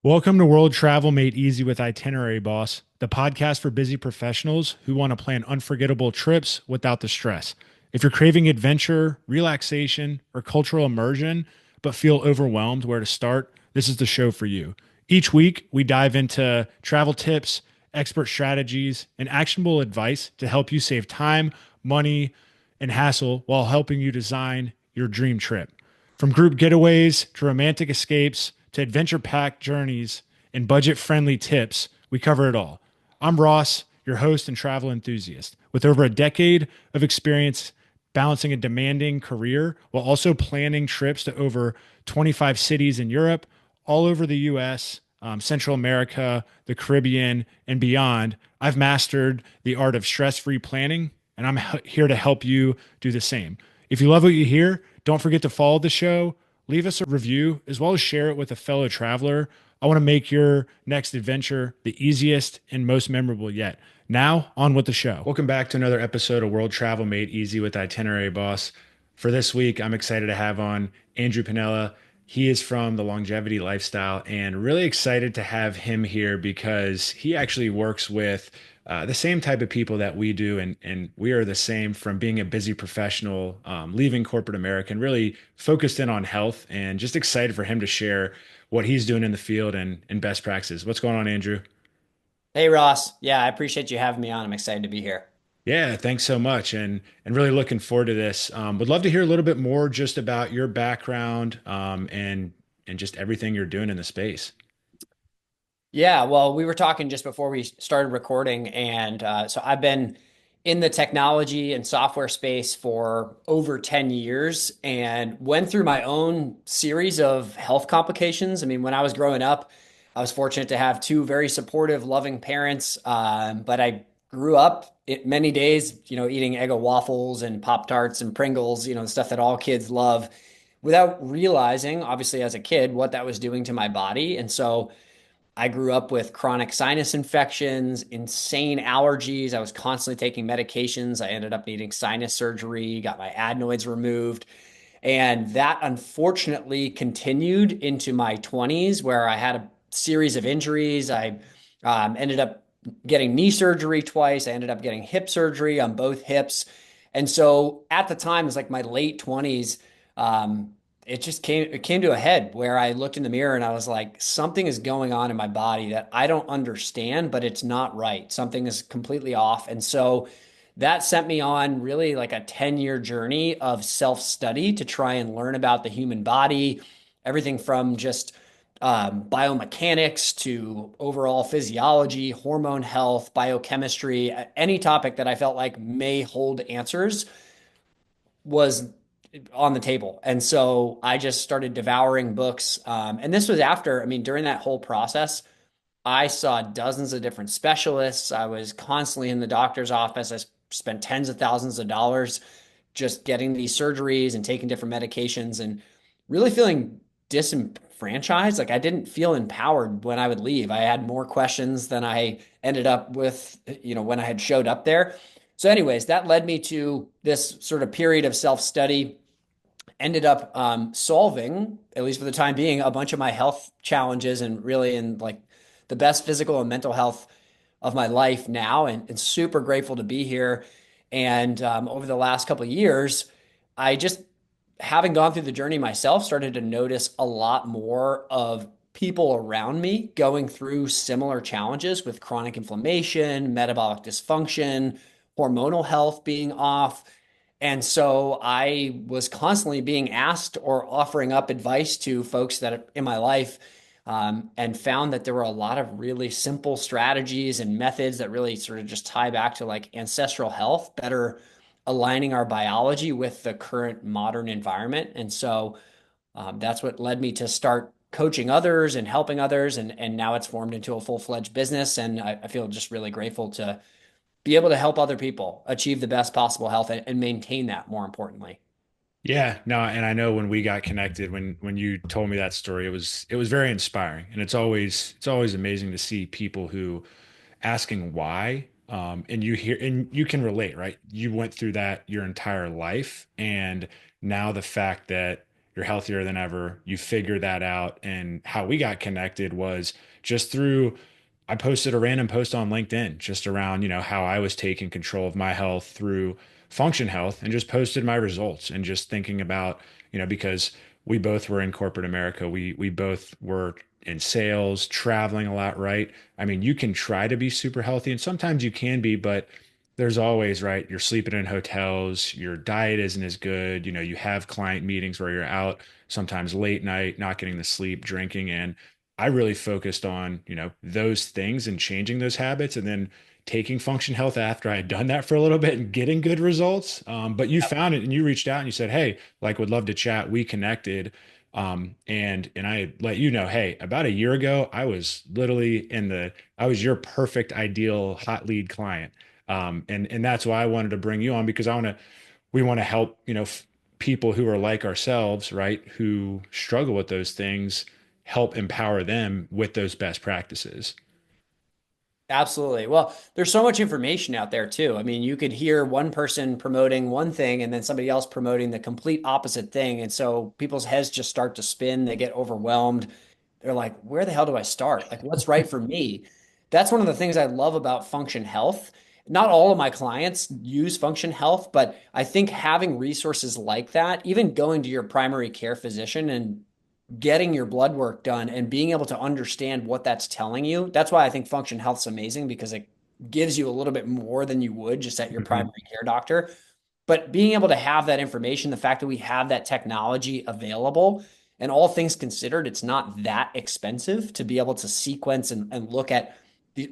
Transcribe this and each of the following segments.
Welcome to World Travel Made Easy with Itinerary Boss, the podcast for busy professionals who want to plan unforgettable trips without the stress. If you're craving adventure, relaxation, or cultural immersion, but feel overwhelmed where to start, this is the show for you. Each week, we dive into travel tips, expert strategies, and actionable advice to help you save time, money, and hassle while helping you design your dream trip. From group getaways to romantic escapes to adventure packed journeys and budget friendly tips, we cover it all. I'm Ross, your host and travel enthusiast, with over a decade of experience balancing a demanding career while also planning trips to over 25 cities in Europe, all over the US, Central America, the Caribbean, and beyond. I've mastered the art of stress free planning, and I'm here to help you do the same. If you love what you hear, don't forget to follow the show, leave us a review, as well as share it with a fellow traveler. I want to make your next adventure the easiest and most memorable yet. Now, on with the show. Welcome back to another episode of World Travel Made Easy with Itinerary Boss. For this week, I'm excited to have on Andrew Piniella. He is from the Longevity Lifestyle and really excited to have him here because he actually works with the same type of people that we do, and we are the same from being a busy professional, leaving corporate America, and really focused in on health, and just excited for him to share what he's doing in the field and best practices. What's going on, Andrew? Hey Ross, yeah, I appreciate you having me on. I'm excited to be here. Yeah, thanks so much, and really looking forward to this. Would love to hear a little bit more just about your background, and just everything you're doing in the space. Yeah, well, we were talking just before we started recording, and so I've been in the technology and software space for over 10 years and went through my own series of health complications. I mean, when I was growing up, I was fortunate to have two very supportive, loving parents, but I grew up many days, eating Eggo waffles and Pop Tarts and Pringles, the stuff that all kids love, without realizing, obviously, as a kid, what that was doing to my body. And so I grew up with chronic sinus infections, insane allergies. I was constantly taking medications. I ended up needing sinus surgery, got my adenoids removed. And that unfortunately continued into my 20s, where I had a series of injuries. I ended up getting knee surgery twice. I ended up getting hip surgery on both hips. And so at the time, it was like my late 20s. It came to a head where I looked in the mirror and I was like, something is going on in my body that I don't understand, but it's not right. Something is completely off. And so that sent me on really like a 10-year journey of self-study to try and learn about the human body, everything from just biomechanics to overall physiology, hormone health, biochemistry, any topic that I felt like may hold answers was on the table. And so I just started devouring books. And this was after, I mean, during that whole process, I saw dozens of different specialists. I was constantly in the doctor's office. I spent tens of thousands of dollars just getting these surgeries and taking different medications and really feeling disenfranchised. Like I didn't feel empowered when I would leave. I had more questions than I ended up with, when I had showed up there. So, anyways, that led me to this sort of period of self-study. Ended up solving, at least for the time being, a bunch of my health challenges and really in like the best physical and mental health of my life now, and super grateful to be here. And over the last couple of years, I just, having gone through the journey myself, started to notice a lot more of people around me going through similar challenges with chronic inflammation, metabolic dysfunction, hormonal health being off. And so I was constantly being asked or offering up advice to folks that in my life, and found that there were a lot of really simple strategies and methods that really sort of just tie back to like ancestral health, better aligning our biology with the current modern environment. And so that's what led me to start coaching others and helping others. And now it's formed into a full-fledged business. And I feel just really grateful to be able to help other people achieve the best possible health and maintain that more importantly. Yeah, no, and I know when we got connected, when you told me that story, it was very inspiring, and it's always amazing to see people who asking why, and you hear and you can relate, right? You went through that your entire life, and now the fact that you're healthier than ever. You figure that out. And how we got connected was just through, I posted a random post on LinkedIn just around, how I was taking control of my health through Function Health and just posted my results and just thinking about, because we both were in corporate America. We both were in sales, traveling a lot, right? I mean, you can try to be super healthy and sometimes you can be, but there's always, right? You're sleeping in hotels, your diet isn't as good, you have client meetings where you're out sometimes late night, not getting the sleep, drinking. And I really focused on, those things and changing those habits and then taking Function Health after I had done that for a little bit and getting good results. But you found it and you reached out and you said, hey, like would love to chat. We connected. And I let you know, hey, about a year ago, I was literally I was your perfect ideal hot lead client. And that's why I wanted to bring you on because we want to help, people who are like ourselves, right, who struggle with those things, help empower them with those best practices. Absolutely. Well, there's so much information out there too. I mean, you could hear one person promoting one thing and then somebody else promoting the complete opposite thing. And so people's heads just start to spin. They get overwhelmed. They're like, where the hell do I start? Like, what's right for me? That's one of the things I love about Function Health. Not all of my clients use Function Health, but I think having resources like that, even going to your primary care physician and getting your blood work done and being able to understand what that's telling you. That's why I think Function Health's amazing because it gives you a little bit more than you would just at your Mhm. primary care doctor. But being able to have that information, the fact that we have that technology available, and all things considered, it's not that expensive to be able to sequence and look at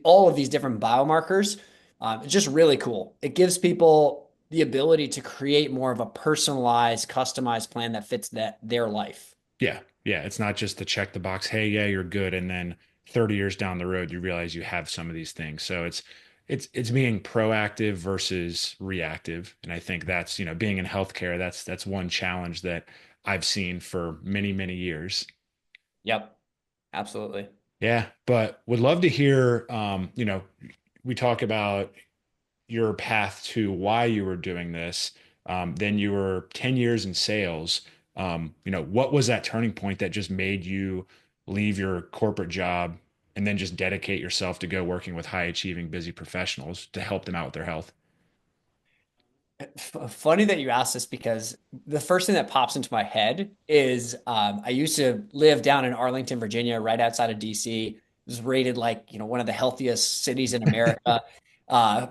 all of these different biomarkers. It's just really cool. It gives people the ability to create more of a personalized, customized plan that fits their life. Yeah. Yeah. It's not just to check the box, hey, yeah, you're good. And then 30 years down the road, you realize you have some of these things. So it's being proactive versus reactive. And I think that's, being in healthcare, that's one challenge that I've seen for many, many years. Yep, absolutely. Yeah. But would love to hear, we talk about your path to why you were doing this. Then you were 10 years in sales. What was that turning point that just made you leave your corporate job and then just dedicate yourself to go working with high achieving, busy professionals to help them out with their health? Funny that you asked this because the first thing that pops into my head is I used to live down in Arlington, Virginia, right outside of DC. It was rated like, one of the healthiest cities in America.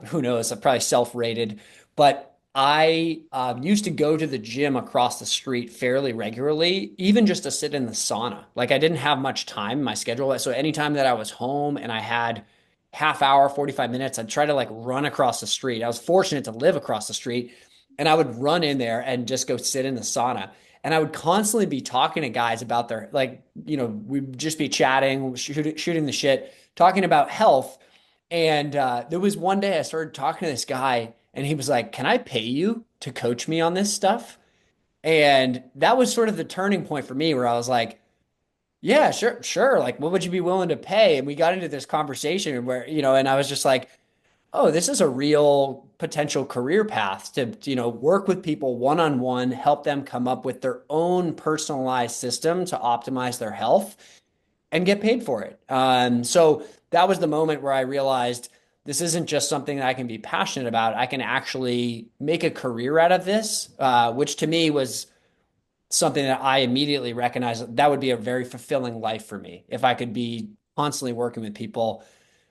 Who knows? I'm probably self-rated, but I used to go to the gym across the street fairly regularly, even just to sit in the sauna. Like I didn't have much time in my schedule. So anytime that I was home and I had half hour, 45 minutes, I'd try to like run across the street. I was fortunate to live across the street and I would run in there and just go sit in the sauna. And I would constantly be talking to guys about their, like, we'd just be chatting, shooting the shit, talking about health. And there was one day I started talking to this guy and he was like, can I pay you to coach me on this stuff? And that was sort of the turning point for me where I was like, yeah, sure, sure. Like, what would you be willing to pay? And we got into this conversation where, and I was just like, oh, this is a real potential career path to, work with people one on one, help them come up with their own personalized system to optimize their health and get paid for it. So that was the moment where I realized this isn't just something that I can be passionate about. I can actually make a career out of this, which to me was something that I immediately recognized that would be a very fulfilling life for me if I could be constantly working with people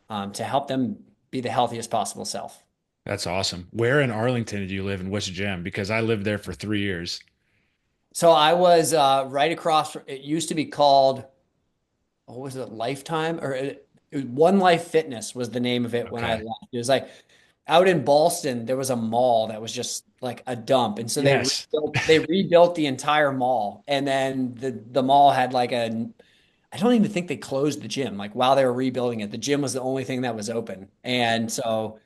to help them be the healthiest possible self. That's awesome. Where in Arlington did you live and which gym? Because I lived there for 3 years. So I was right across. It used to be called, what was it, Lifetime or One Life Fitness was the name of it when I Okay. left. It was like out in Ballston, there was a mall that was just like a dump, and so Yes. they rebuilt the entire mall, and then the mall had like a. I don't even think they closed the gym. Like while they were rebuilding it, the gym was the only thing that was open, and so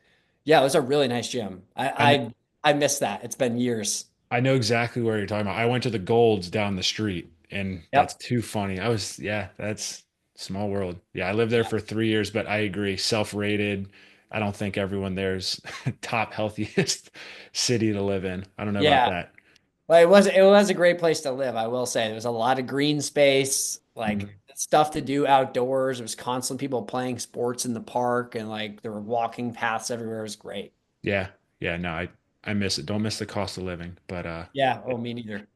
yeah, it was a really nice gym. I, kn- I miss that. It's been years. I know exactly where you're talking about. I went to the Golds down the street, and that's Yep. too funny. Yeah, that's small world. Yeah, I lived there for 3 years, but I agree, self-rated. I don't think everyone there's top healthiest city to live in. I don't know about Yeah. that. Well, it was a great place to live, I will say. There was a lot of green space, like Mhm. stuff to do outdoors. There was constantly people playing sports in the park and like there were walking paths everywhere. It was great. Yeah. Yeah. No, I miss it. Don't miss the cost of living, but Yeah, oh, me neither.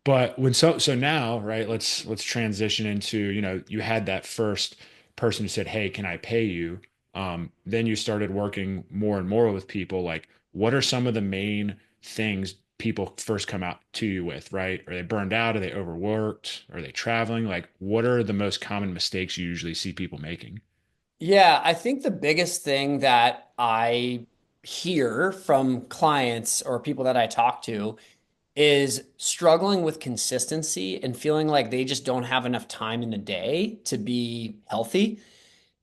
but so now, right, let's transition into, you had that first person who said, "Hey, can I pay you?" Then you started working more and more with people. Like, what are some of the main things people first come out to you with, right? Are they burned out? Are they overworked? Are they traveling? Like, what are the most common mistakes you usually see people making? Yeah, I think the biggest thing that I hear from clients or people that I talk to is struggling with consistency and feeling like they just don't have enough time in the day to be healthy.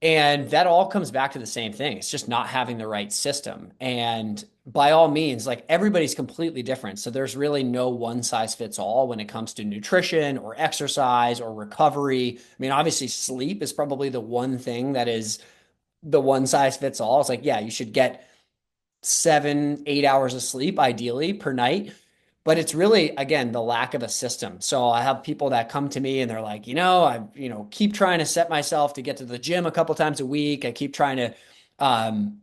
And that all comes back to the same thing. It's just not having the right system. And by all means, like everybody's completely different. So there's really no one size fits all when it comes to nutrition or exercise or recovery. I mean, obviously, sleep is probably the one thing that is the one size fits all. It's like, yeah, you should get 7, 8 hours of sleep ideally per night. But it's really, again, the lack of a system. So I have people that come to me and they're like, keep trying to set myself to get to the gym a couple times a week. I keep trying to, um,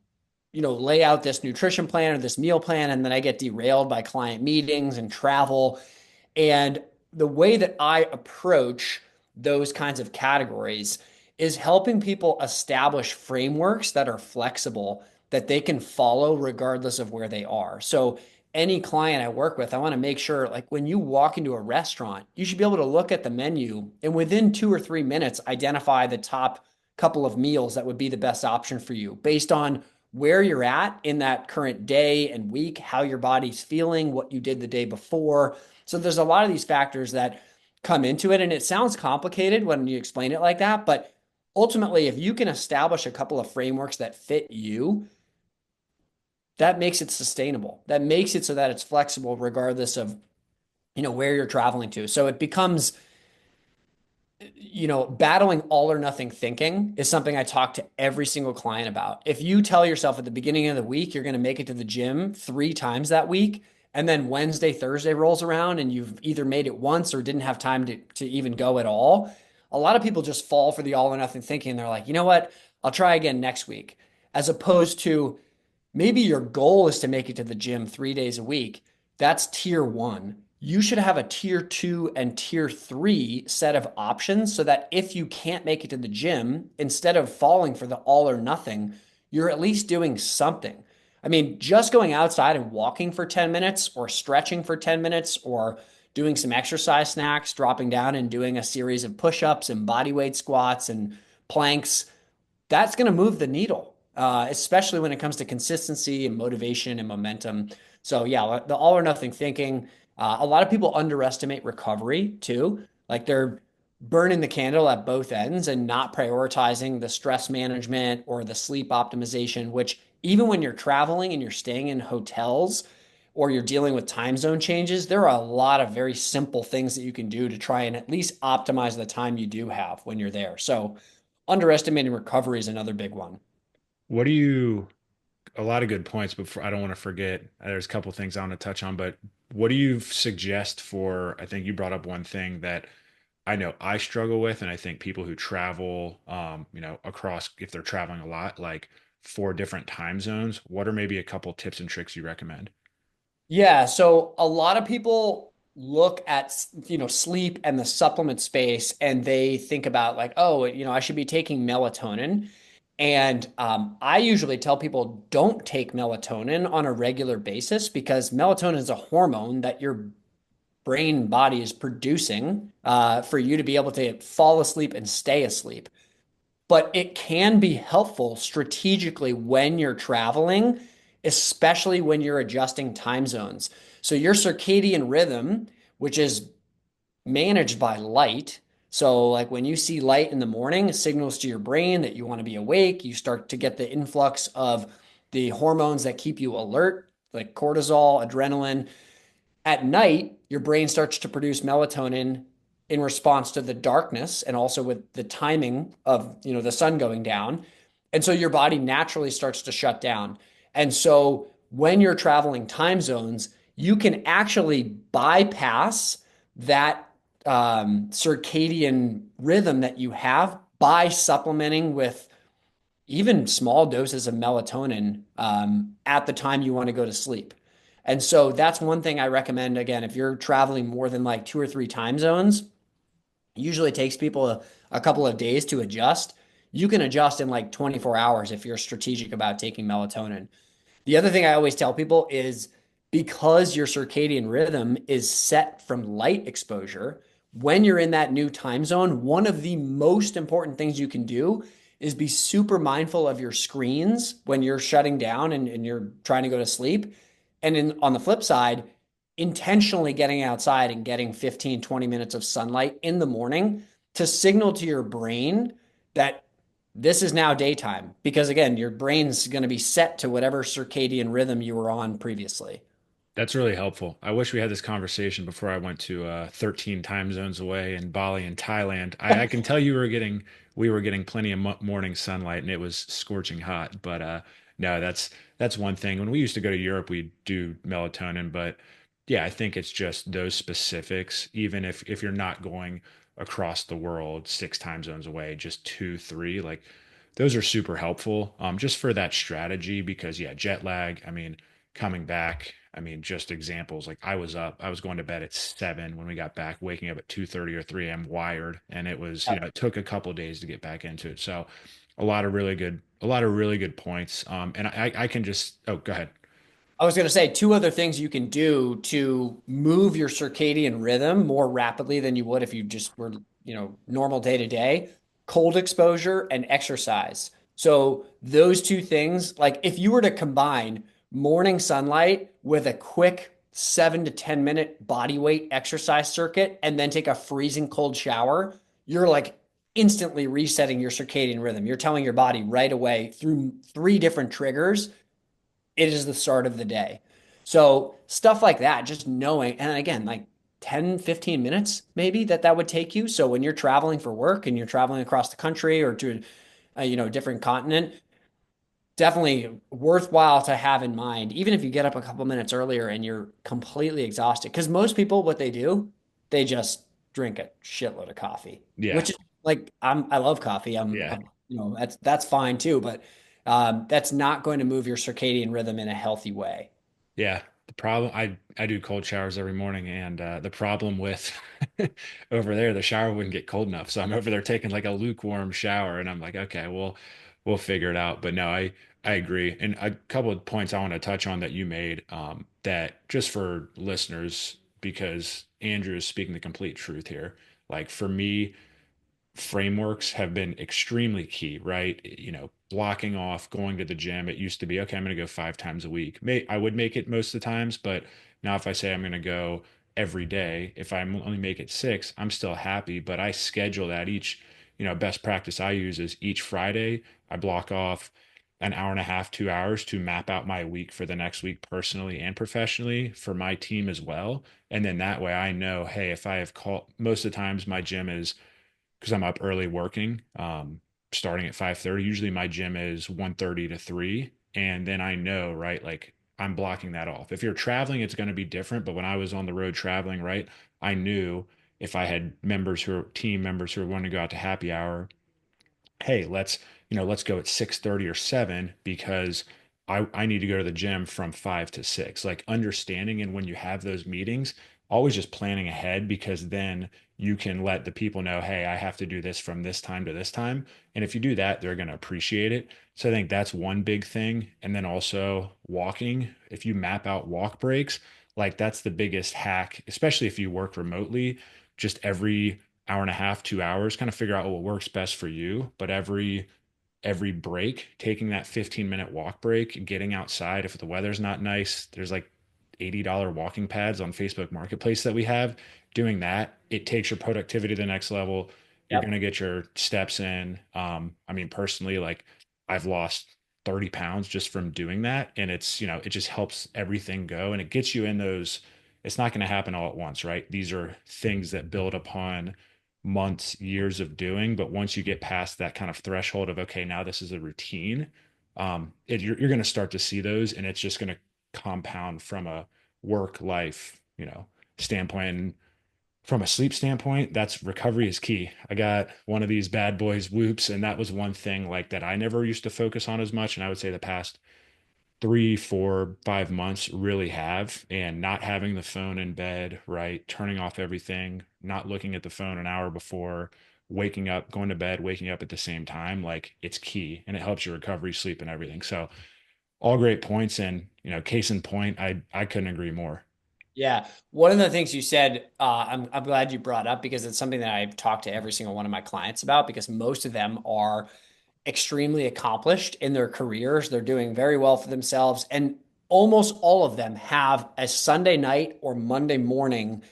lay out this nutrition plan or this meal plan, and then I get derailed by client meetings and travel. And the way that I approach those kinds of categories is helping people establish frameworks that are flexible that they can follow regardless of where they are. So, any client I work with, I want to make sure, like when you walk into a restaurant, you should be able to look at the menu and within 2 or 3 minutes, identify the top couple of meals that would be the best option for you based on where you're at in that current day and week, how your body's feeling, what you did the day before. So there's a lot of these factors that come into it. And it sounds complicated when you explain it like that. But ultimately, if you can establish a couple of frameworks that fit you, that makes it sustainable. That makes it so that it's flexible regardless of, where you're traveling to. So it becomes battling all or nothing thinking is something I talk to every single client about. If you tell yourself at the beginning of the week you're going to make it to the gym 3 times that week, and then Wednesday, Thursday rolls around and you've either made it once or didn't have time to even go at all, a lot of people just fall for the all or nothing thinking. They're like, you know what? I'll try again next week. As opposed to maybe your goal is to make it to the gym 3 days a week. That's tier one. You should have a tier two and tier three set of options so that if you can't make it to the gym, instead of falling for the all or nothing, you're at least doing something. I mean, just going outside and walking for 10 minutes or stretching for 10 minutes or doing some exercise snacks, dropping down and doing a series of push ups and body weight squats and planks, that's going to move the needle, especially when it comes to consistency and motivation and momentum. So, yeah, the all or nothing thinking. A lot of people underestimate recovery too. Like they're burning the candle at both ends and not prioritizing the stress management or the sleep optimization, which even when you're traveling and you're staying in hotels or you're dealing with time zone changes, there are a lot of very simple things that you can do to try and at least optimize the time you do have when you're there. So, underestimating recovery is another big one. What do you A lot of good points, but I don't want to forget. There's a couple things I want to touch on, but what do you suggest for? I think you brought up one thing that I know I struggle with, and I think people who travel, across if they're traveling a lot, like 4 different time zones. What are maybe a couple tips and tricks you recommend? Yeah, so a lot of people look at, sleep and the supplement space and they think about like, oh, I should be taking melatonin. And I usually tell people don't take melatonin on a regular basis because melatonin is a hormone that your brain body is producing for you to be able to fall asleep and stay asleep. But it can be helpful strategically when you're traveling, especially when you're adjusting time zones. So your circadian rhythm, which is managed by light. So like when you see light in the morning, it signals to your brain that you want to be awake. You start to get the influx of the hormones that keep you alert, like cortisol, adrenaline. At night, your brain starts to produce melatonin in response to the darkness and also with the timing of, the sun going down. And so your body naturally starts to shut down. And so when you're traveling time zones, you can actually bypass that circadian rhythm that you have by supplementing with even small doses of melatonin at the time you want to go to sleep. And so that's one thing I recommend. Again, if you're traveling more than like two or three time zones, usually it takes people a couple of days to adjust. You can adjust in like 24 hours if you're strategic about taking melatonin. The other thing I always tell people is because your circadian rhythm is set from light exposure, when you're in that new time zone, one of the most important things you can do is be super mindful of your screens when you're shutting down and you're trying to go to sleep. And on the flip side, intentionally getting outside and getting 15, 20 minutes of sunlight in the morning to signal to your brain that this is now daytime because again, your brain's going to be set to whatever circadian rhythm you were on previously. That's really helpful. I wish we had this conversation before I went to 13 time zones away in Bali and Thailand. I can tell we were getting plenty of morning sunlight and it was scorching hot. But no, that's one thing. When we used to go to Europe, we do melatonin, but yeah, I think it's just those specifics. Even if you're not going across the world 6 time zones away, just two, three, like those are super helpful. Just for that strategy because yeah, jet lag. I mean coming back, I mean, just examples like I was going to bed at 7 when we got back, waking up at 2:30 or 3 a.m. wired. And it was, you know, it took a couple of days to get back into it. So a lot of really good points. And I can just, oh, go ahead. I was going to say two other things you can do to move your circadian rhythm more rapidly than you would if you just were, normal day to day, cold exposure and exercise. So those two things, like if you were to combine morning sunlight with a quick 7 to 10 minute body weight exercise circuit and then take a freezing cold shower, you're like instantly resetting your circadian rhythm. You're telling your body right away through three different triggers it is the start of the day. So stuff like that, just knowing, and again, like 10, 15 minutes maybe that would take you. So when you're traveling for work and you're traveling across the country or to a different continent, definitely worthwhile to have in mind, even if you get up a couple minutes earlier and you're completely exhausted. Because most people, what they do, they just drink a shitload of coffee, Yeah. which is like I love coffee. Yeah. That's fine too, but that's not going to move your circadian rhythm in a healthy way. Yeah. The problem, I do cold showers every morning, and the problem with over there, the shower wouldn't get cold enough. So I'm over there taking like a lukewarm shower, and I'm like, okay, we'll figure it out. But no, I agree. And a couple of points I want to touch on that you made, that just for listeners, because Andrew is speaking the complete truth here. Like for me, frameworks have been extremely key, right? You know, blocking off going to the gym. It used to be, okay, I'm going to go 5 times a week. I would make it most of the times, but now if I say I'm going to go every day, if I only make it six, I'm still happy. But I schedule that best practice I use is each Friday, I block off an hour and a half, 2 hours to map out my week for the next week personally and professionally for my team as well. And then that way I know, hey, if I have called most of the times my gym is because I'm up early working, starting at 5:30. Usually my gym is 1:30 to 3. And then I know, right, like I'm blocking that off. If you're traveling, it's going to be different. But when I was on the road traveling, right, I knew if I had team members who were wanting to go out to happy hour, hey, let's go at 6:30 or 7 because I need to go to the gym from 5 to 6. Like understanding and when you have those meetings, always just planning ahead because then you can let the people know, hey, I have to do this from this time to this time. And if you do that, they're going to appreciate it. So I think that's one big thing. And then also walking, if you map out walk breaks, like that's the biggest hack, especially if you work remotely, just every hour and a half, 2 hours, kind of figure out what works best for you. But every break, taking that 15-minute walk break, getting outside. If the weather's not nice, there's like $80 walking pads on Facebook Marketplace that we have. Doing that, it takes your productivity to the next level. You're going Yep. to get your steps in. I mean, personally, like I've lost 30 pounds just from doing that. And it just helps everything go and it gets you in those. It's not going to happen all at once, right? These are things that build upon months, years of doing. But once you get past that kind of threshold of, okay, now this is a routine, you're going to start to see those and it's just going to compound from a work life, standpoint. And from a sleep standpoint, that's recovery is key. I got one of these bad boys whoops, and that was one thing like that I never used to focus on as much. And I would say the past 3, 4, 5 months really have, and not having the phone in bed, right? Turning off everything, not looking at the phone an hour before waking up, going to bed, waking up at the same time, like it's key and it helps your recovery, sleep, and everything. So all great points. And, case in point, I couldn't agree more. Yeah. One of the things you said, I'm glad you brought up because it's something that I've talked to every single one of my clients about because most of them are extremely accomplished in their careers. They're doing very well for themselves. And almost all of them have a Sunday night or Monday morning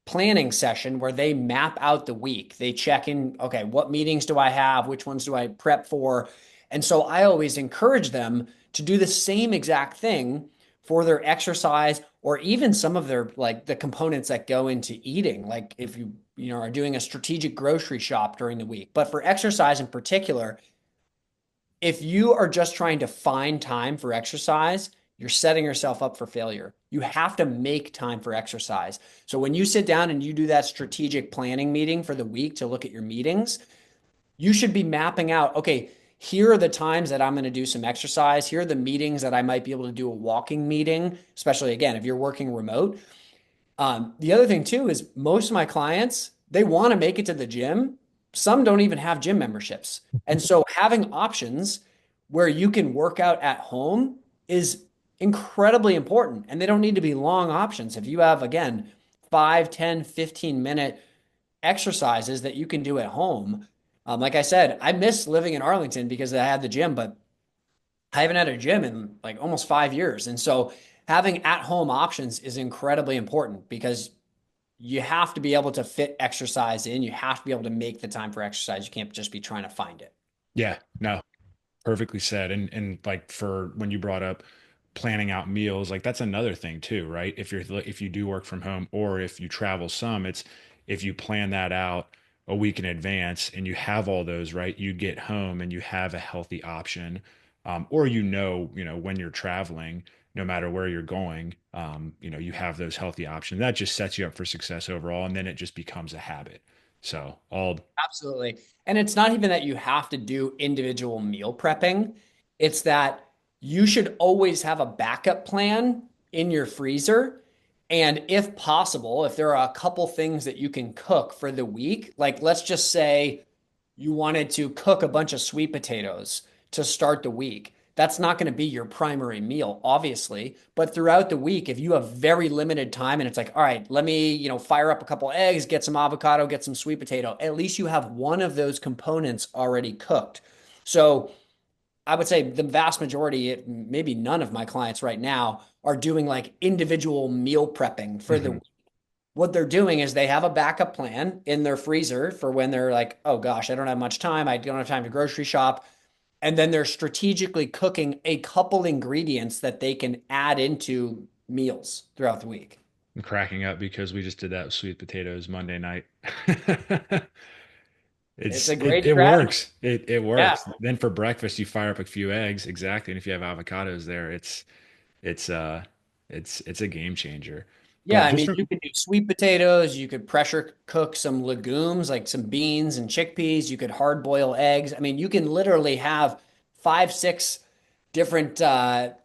planning session where they map out the week. They check in, okay, what meetings do I have? Which ones do I prep for? And so I always encourage them to do the same exact thing for their exercise or even some of their like the components that go into eating. Like if you are doing a strategic grocery shop during the week. But for exercise in particular, if you are just trying to find time for exercise, you're setting yourself up for failure. You have to make time for exercise. So when you sit down and you do that strategic planning meeting for the week to look at your meetings, you should be mapping out, okay, here are the times that I'm going to do some exercise. Here are the meetings that I might be able to do a walking meeting, especially again, if you're working remote. The other thing too is most of my clients, they want to make it to the gym. Some don't even have gym memberships. And so having options where you can work out at home is incredibly important. And they don't need to be long options. If you have, again, 5, 10, 15-minute exercises that you can do at home. Like I said, I miss living in Arlington because I had the gym, but I haven't had a gym in like almost 5 years. And so having at home options is incredibly important because you have to be able to fit exercise in. You have to be able to make the time for exercise. You can't just be trying to find it. Yeah, no, perfectly said. And like for when you brought up planning out meals, like that's another thing too, right? If you do work from home or if you travel some, it's if you plan that out a week in advance and you have all those, right? You get home and you have a healthy option. Or when you're traveling, no matter where you're going, you have those healthy options. That just sets you up for success overall, and then it just becomes a habit. So all Absolutely. And it's not even that you have to do individual meal prepping. It's that you should always have a backup plan in your freezer. And if possible, if there are a couple things that you can cook for the week, like let's just say you wanted to cook a bunch of sweet potatoes to start the week. That's not going to be your primary meal, obviously. But throughout the week, if you have very limited time and it's like, all right, let me, fire up a couple eggs, get some avocado, get some sweet potato, at least you have one of those components already cooked. So I would say the vast majority, maybe none of my clients right now are doing like individual meal prepping for the Mhm. week. What they're doing is they have a backup plan in their freezer for when they're like, oh gosh, I don't have much time. I don't have time to grocery shop. And then they're strategically cooking a couple ingredients that they can add into meals throughout the week. I'm cracking up because we just did that with sweet potatoes Monday night. It's It's a it great it strategy. works. It Yeah. works. Then for breakfast you fire up a few eggs, exactly. And if you have avocados there, it's uh it's a game changer. Yeah, But I just mean, from you could do sweet potatoes, you could pressure cook some legumes like some beans and chickpeas, you could hard boil eggs. I mean, you can literally have 5, 6 different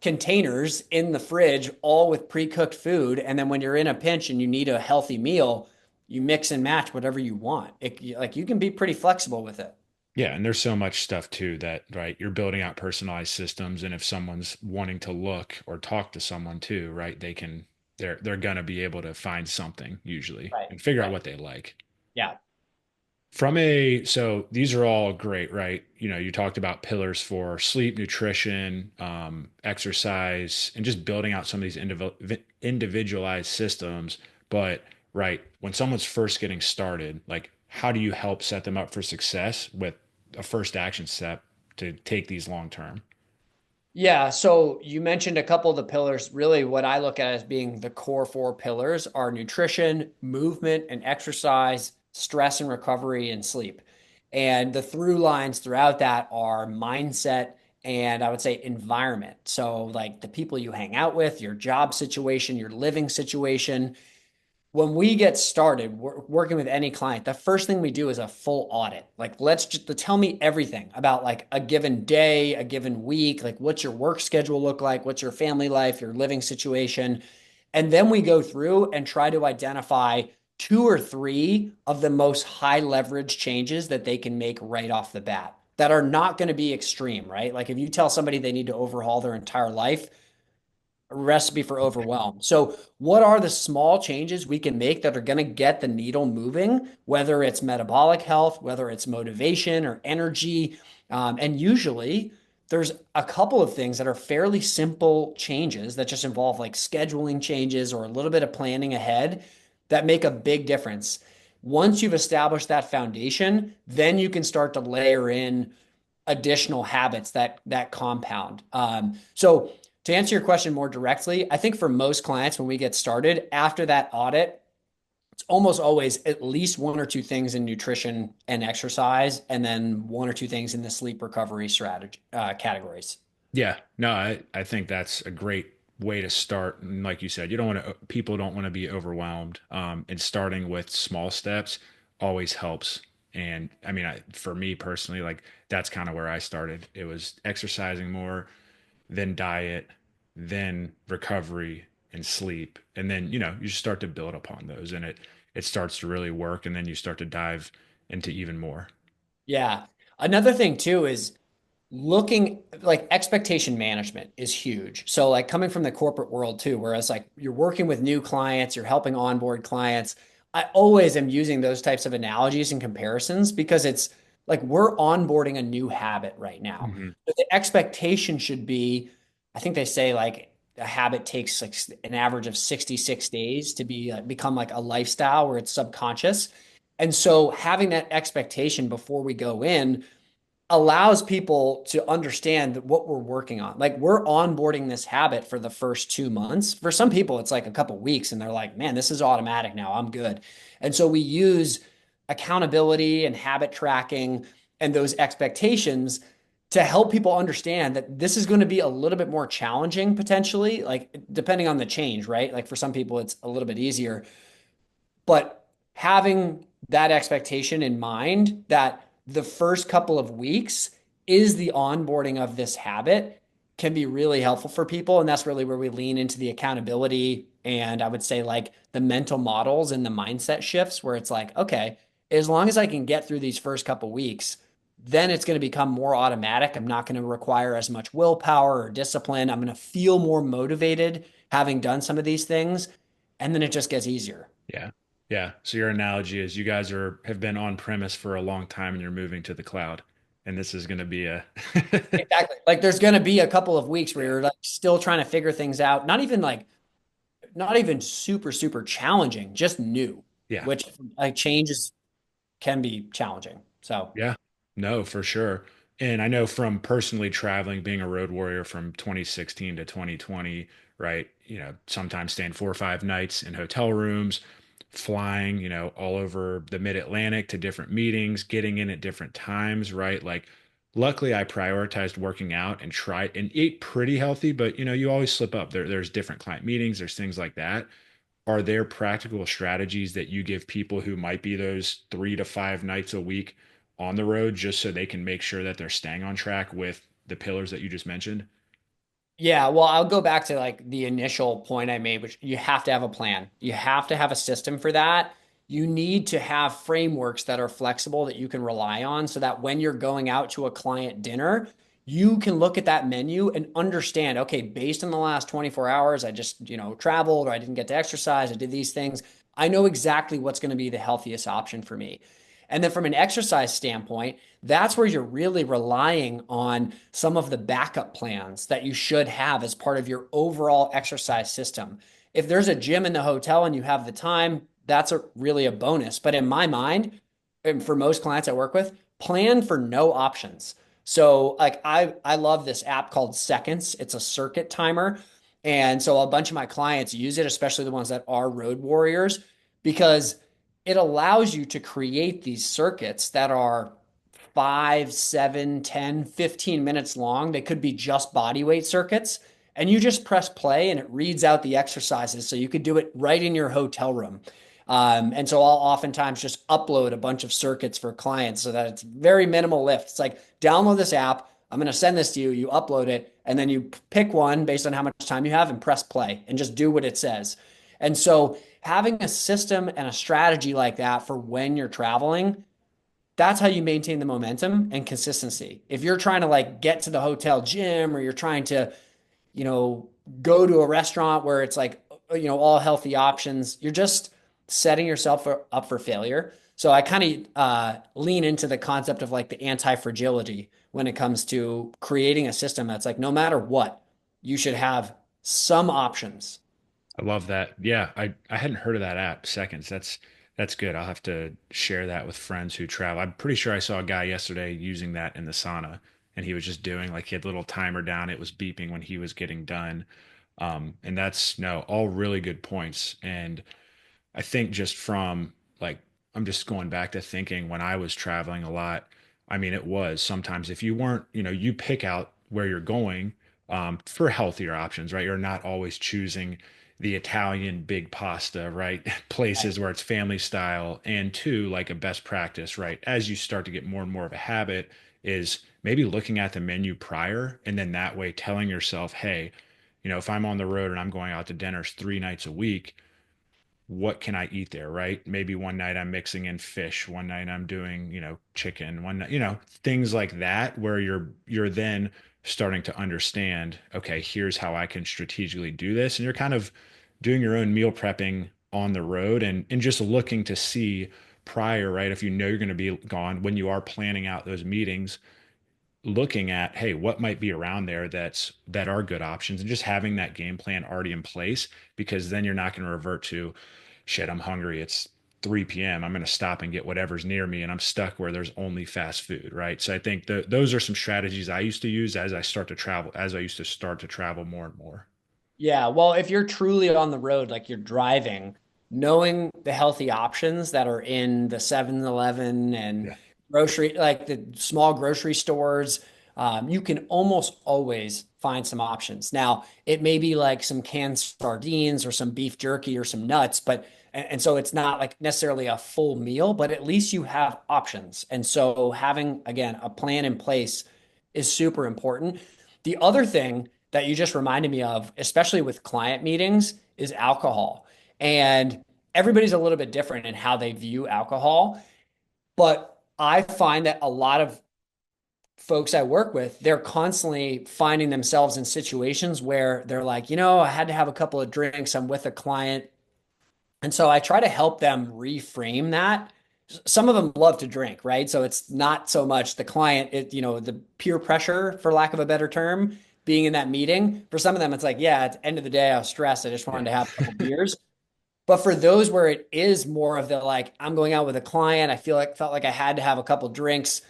containers in the fridge, all with pre-cooked food. And then when you're in a pinch and you need a healthy meal, you mix and match whatever you want. Like you can be pretty flexible with it. Yeah, and there's so much stuff too that, right, you're building out personalized systems, and if someone's wanting to look or talk to someone too, right, they're gonna be able to find something usually Right. and figure out Right. what they like. Yeah. So these are all great, right? You talked about pillars for sleep, nutrition, exercise, and just building out some of these individualized systems. But right, when someone's first getting started, like how do you help set them up for success with a first action step to take these long term? Yeah, so you mentioned a couple of the pillars. Really, what I look at as being the core four pillars are nutrition, movement and exercise, stress and recovery, and sleep. And the through lines throughout that are mindset and I would say environment. So, like the people you hang out with, your job situation, your living situation. When we get started working with any client, the first thing we do is a full audit. Like, let's just tell me everything about like a given day, a given week, like what's your work schedule look like, what's your family life, your living situation. And then we go through and try to identify two or three of the most high leverage changes that they can make right off the bat that are not going to be extreme, right? Like if you tell somebody they need to overhaul their entire life, a recipe for overwhelm. So, what are the small changes we can make that are going to get the needle moving, whether it's metabolic health, whether it's motivation or energy? And usually, there's a couple of things that are fairly simple changes that just involve like scheduling changes or a little bit of planning ahead that make a big difference. Once you've established that foundation, then you can start to layer in additional habits that compound. So to answer your question more directly, I think for most clients, when we get started after that audit, it's almost always at least one or two things in nutrition and exercise, and then one or two things in the sleep recovery strategy categories. Yeah, no, I think that's a great way to start. And like you said, you don't want to, people don't want to be overwhelmed. And starting with small steps always helps. And I mean, for me personally, like that's kind of where I started. It was exercising more, then diet, then recovery and sleep. And then, you just start to build upon those and it starts to really work. And then you start to dive into even more. Yeah. Another thing too is looking like expectation management is huge. So like coming from the corporate world too, whereas like you're working with new clients, you're helping onboard clients. I always am using those types of analogies and comparisons because it's like we're onboarding a new habit right now. Hmm. But the expectation should be, I think they say like a habit takes like an average of 66 days to be become like a lifestyle where it's subconscious. And so having that expectation before we go in allows people to understand what we're working on. Like we're onboarding this habit for the first 2 months. For some people, it's like a couple weeks and they're like, man, this is automatic now. I'm good. And so we use accountability and habit tracking and those expectations to help people understand that this is going to be a little bit more challenging potentially, like depending on the change, right? Like for some people, it's a little bit easier. But having that expectation in mind that the first couple of weeks is the onboarding of this habit can be really helpful for people. And that's really where we lean into the accountability. And I would say, like, the mental models and the mindset shifts, where it's like, okay, as long as I can get through these first couple weeks, then it's going to become more automatic. I'm not going to require as much willpower or discipline. I'm going to feel more motivated having done some of these things. And then it just gets easier. Yeah. Yeah. So your analogy is you guys have been on premise for a long time and you're moving to the cloud. And this is going to be a Exactly. Like there's going to be a couple of weeks where Yeah. you're like still trying to figure things out. Not even super, super challenging, just new, Yeah. which like changes can be challenging. So Yeah. No, for sure. And I know from personally traveling, being a road warrior from 2016 to 2020, right? Sometimes staying 4 or 5 nights in hotel rooms, flying, all over the mid-Atlantic to different meetings, getting in at different times, right? Like, luckily, I prioritized working out and tried and ate pretty healthy, but you always slip up. There's different client meetings, there's things like that. Are there practical strategies that you give people who might be those 3 to 5 nights a week on the road just so they can make sure that they're staying on track with the pillars that you just mentioned? yeah, well, I'll go back to like the initial point I made, which you have to have a plan. You have to have a system for that. You need to have frameworks that are flexible that you can rely on so that when you're going out to a client dinner, you can look at that menu and understand, okay, based on the last 24 hours, I just, traveled or I didn't get to exercise, I did these things. I know exactly what's going to be the healthiest option for me. And then from an exercise standpoint, that's where you're really relying on some of the backup plans that you should have as part of your overall exercise system. If there's a gym in the hotel and you have the time, that's really a bonus. But in my mind, and for most clients I work with, plan for no options. So like I love this app called Seconds. It's a circuit timer. And so a bunch of my clients use it, especially the ones that are road warriors, because it allows you to create these circuits that are 5, 7, 10, 15 minutes long. They could be just body weight circuits. And you just press play and it reads out the exercises. So you could do it right in your hotel room. And so I'll oftentimes just upload a bunch of circuits for clients so that it's very minimal lift. It's like, download this app. I'm going to send this to you. You upload it, and then you pick one based on how much time you have and press play and just do what it says. And so having a system and a strategy like that for when you're traveling, that's how you maintain the momentum and consistency. If you're trying to like get to the hotel gym, or you're trying to, you know, go to a restaurant where it's like, all healthy options, you're just setting yourself up for failure. So I kind of lean into the concept of like the anti-fragility when it comes to creating a system that's like, no matter what, you should have some options. I love that. Yeah, I hadn't heard of that app, Seconds. That's good. I'll have to share that with friends who travel. I'm pretty sure I saw a guy yesterday using that in the sauna, and he was just doing like he had a little timer down. It was beeping when he was getting done. And that's no, all really good points. And I think just from like, I'm just going back to thinking when I was traveling a lot. I mean, it was sometimes if you weren't, you pick out where you're going for healthier options, right? You're not always choosing the Italian big pasta, right? Right. Places where it's family style. And two, like a best practice, right? As you start to get more and more of a habit, is maybe looking at the menu prior and then that way telling yourself, hey, if I'm on the road and I'm going out to dinners 3 nights a week, what can I eat there, right? Maybe one night I'm mixing in fish, one night I'm doing, chicken, one night, things like that where you're then starting to understand, okay, here's how I can strategically do this. And you're kind of doing your own meal prepping on the road and just looking to see prior, right? If you know you're going to be gone when you are planning out those meetings, looking at, hey, what might be around there that are good options and just having that game plan already in place because then you're not going to revert to shit, I'm hungry. It's 3 p.m. I'm going to stop and get whatever's near me and I'm stuck where there's only fast food, right? So I think those are some strategies I used to use as I used to start to travel more and more. Yeah, well, if you're truly on the road, like you're driving, knowing the healthy options that are in the 7-Eleven and Yeah. grocery, like the small grocery stores, you can almost always find some options. Now, it may be like some canned sardines or some beef jerky or some nuts, but and so it's not like necessarily a full meal, but at least you have options. And so having, again, a plan in place is super important. The other thing that you just reminded me of, especially with client meetings, is alcohol. And everybody's a little bit different in how they view alcohol. But I find that a lot of folks I work with, they're constantly finding themselves in situations where they're like, I had to have a couple of drinks. I'm with a client. And so I try to help them reframe that. Some of them love to drink, right? So it's not so much the client, the peer pressure, for lack of a better term, being in that meeting. For some of them, it's like, yeah, at the end of the day, I was stressed. I just wanted to Yeah. have a couple beers. But for those where it is more of the like, I'm going out with a client, felt like I had to have a couple drinks.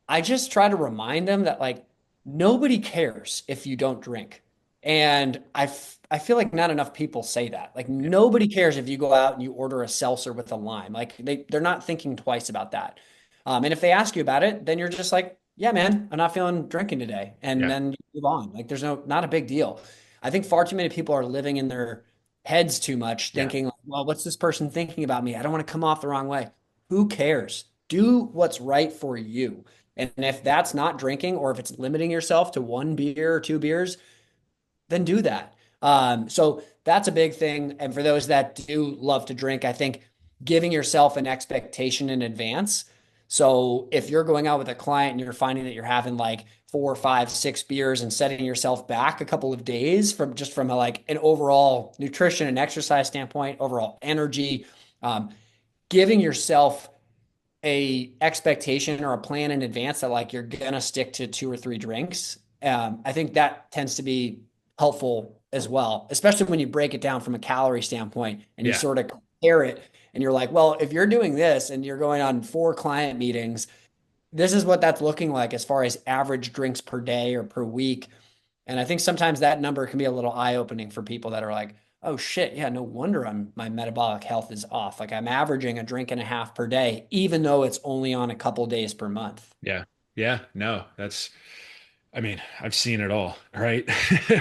I just try to remind them that like nobody cares if you don't drink. And I feel like not enough people say that. Like nobody cares if you go out and you order a seltzer with a lime. Like they're not thinking twice about that. And if they ask you about it, then you're just like, yeah, man, I'm not feeling drinking today. And Yeah. then you move on. Like there's not a big deal. I think far too many people are living in their heads too much, Yeah. thinking, like, well, what's this person thinking about me? I don't want to come off the wrong way. Who cares? Do what's right for you. And if that's not drinking, or if it's limiting yourself to one beer or two beers, then do that. So that's a big thing. And for those that do love to drink, I think giving yourself an expectation in advance. So if you're going out with a client and you're finding that you're having like 4, 5, 6 beers and setting yourself back a couple of days from like an overall nutrition and exercise standpoint, overall energy, um, giving yourself a expectation or a plan in advance that like you're gonna stick to 2 or 3 drinks. I think that tends to be helpful as well, especially when you break it down from a calorie standpoint and you Yeah. sort of compare it and you're like, well, if you're doing this and you're going on 4 client meetings, this is what that's looking like as far as average drinks per day or per week. And I think sometimes that number can be a little eye-opening for people that are like, oh shit, yeah, no wonder my metabolic health is off. Like I'm averaging a drink and a half per day, even though it's only on a couple days per month. Yeah. Yeah. No, I mean, I've seen it all, right?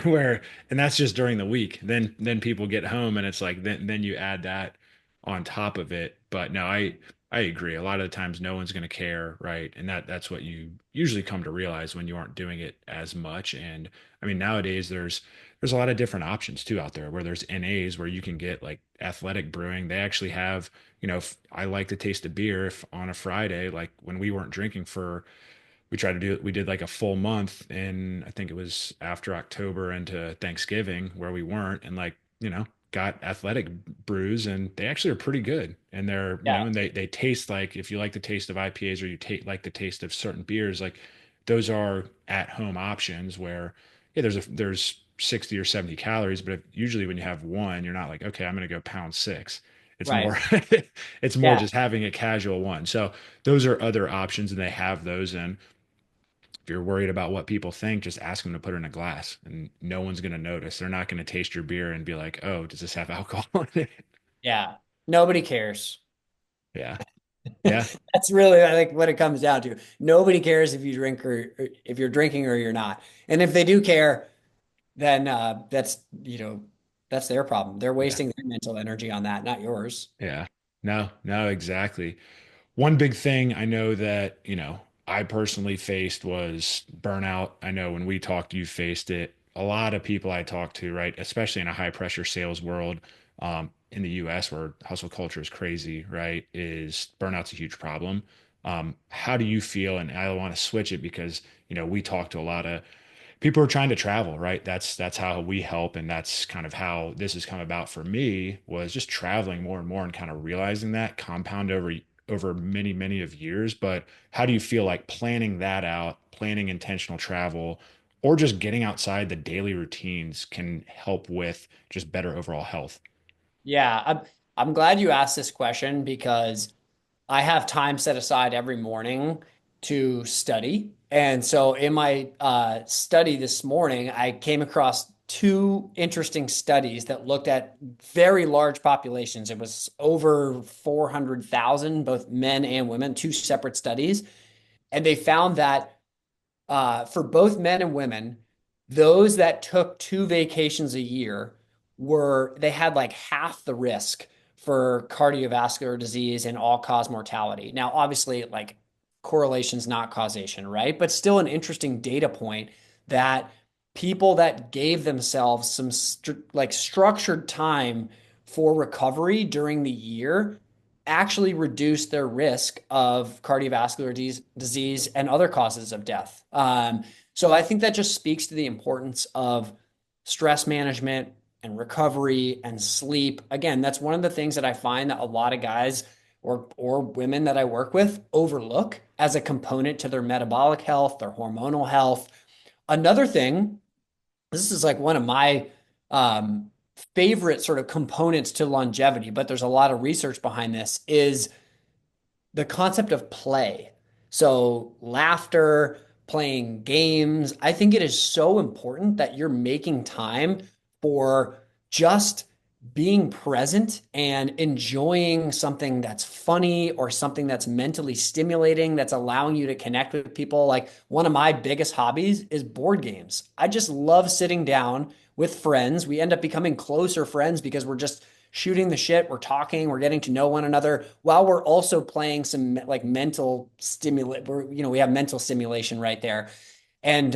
Where, and that's just during the week. Then people get home and it's like, then you add that on top of it. But no, I agree. A lot of the times no one's going to care, right? And that's what you usually come to realize when you aren't doing it as much. And I mean, nowadays there's a lot of different options too out there where there's NAs where you can get like athletic brewing. They actually have, if I like the taste of beer if on a Friday, like when we weren't drinking for we tried to do it. We did like a full month, and I think it was after October into Thanksgiving where we weren't, and like got athletic brews, and they actually are pretty good. And they're Yeah. and they taste like if you like the taste of IPAs or you take like the taste of certain beers, like those are at home options where yeah, there's 60 or 70 calories, but usually when you have one, you're not like okay, I'm gonna go pound six. It's Right. more it's more Yeah. just having a casual one. So those are other options, and they have those in if you're worried about what people think, just ask them to put it in a glass and no one's going to notice. They're not going to taste your beer and be like, oh, does this have alcohol in it? Yeah. Nobody cares. Yeah. Yeah. That's really, I think, what it comes down to. Nobody cares if you drink or if you're drinking or you're not. And if they do care, then that's their problem. They're Yeah. wasting their mental energy on that, not yours. Yeah. No, no, exactly. One big thing I know that, I personally faced was burnout. I know when we talked, you faced it. A lot of people I talk to, right, especially in a high pressure sales world, in the US where hustle culture is crazy, right, is burnout's a huge problem. How do you feel? And I want to switch it because, we talk to a lot of people are trying to travel, right? That's how we help, and that's kind of how this has come about for me was just traveling more and more and kind of realizing that compound over many of years. But how do you feel like planning that out, planning intentional travel, or just getting outside the daily routines can help with just better overall health? Yeah, I'm glad you asked this question because I have time set aside every morning to study. And so in my study this morning, I came across two interesting studies that looked at very large populations. It was over 400,000, both men and women, two separate studies. And they found that for both men and women, those that took two vacations a year they had like half the risk for cardiovascular disease and all cause mortality. Now, obviously, like correlation's not causation, right? But still an interesting data point that people that gave themselves some like structured time for recovery during the year actually reduce their risk of cardiovascular disease and other causes of death. So I think that just speaks to the importance of stress management and recovery and sleep. Again, that's one of the things that I find that a lot of guys or women that I work with overlook as a component to their metabolic health, their hormonal health. Another thing, this is like one of my um, favorite sort of components to longevity, but there's a lot of research behind this, is the concept of play. So, laughter, playing games. I think it is so important that you're making time for just being present and enjoying something that's funny or something that's mentally stimulating, that's allowing you to connect with people. Like one of my biggest hobbies is board games. I just love sitting down with friends. We end up becoming closer friends because we're just shooting the shit, we're talking, we're getting to know one another while we're also playing some like mental stimulate. We have mental stimulation right there. And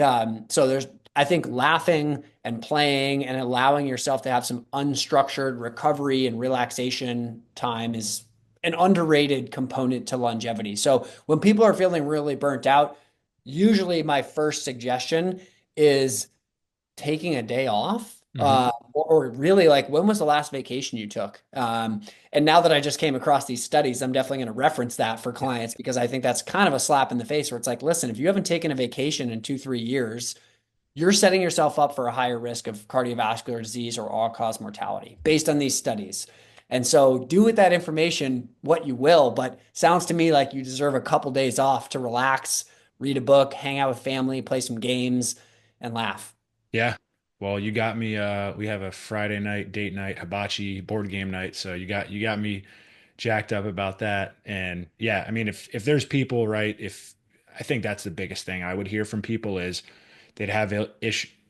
so I think laughing and playing and allowing yourself to have some unstructured recovery and relaxation time is an underrated component to longevity. So when people are feeling really burnt out, usually my first suggestion is taking a day off. Hmm. Or really like when was the last vacation you took? And now that I just came across these studies, I'm definitely going to reference that for clients because I think that's kind of a slap in the face where it's like, listen, if you haven't taken a vacation in 2, 3 years, you're setting yourself up for a higher risk of cardiovascular disease or all cause mortality based on these studies. And so do with that information what you will, but sounds to me like you deserve a couple days off to relax, read a book, hang out with family, play some games, and laugh. Yeah. Well, you got me. We have a Friday night date night, hibachi board game night. So you got me jacked up about that. And yeah, I mean, if there's people, right? If I think that's the biggest thing I would hear from people is they'd have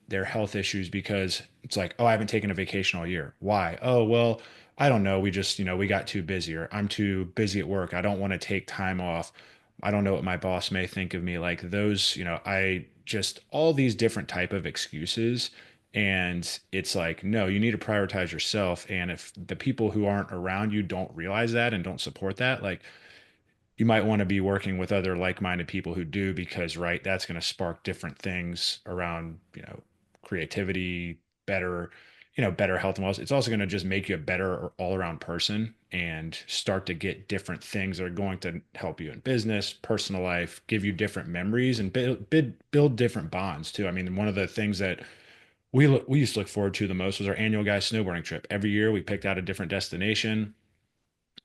their health issues because it's like, oh, I haven't taken a vacation all year. Why? Oh, well, I don't know. We just, we got too busy, or I'm too busy at work. I don't want to take time off. I don't know what my boss may think of me. Like those, I just all these different type of excuses. And it's like, no, you need to prioritize yourself. And if the people who aren't around you don't realize that and don't support that, like you might want to be working with other like-minded people who do because right that's going to spark different things around creativity, better better health and wellness. It's also going to just make you a better all-around person and start to get different things that are going to help you in business, personal life, give you different memories and build different bonds too. I mean, one of the things that we used to look forward to the most was our annual guys snowboarding trip. Every year we picked out a different destination,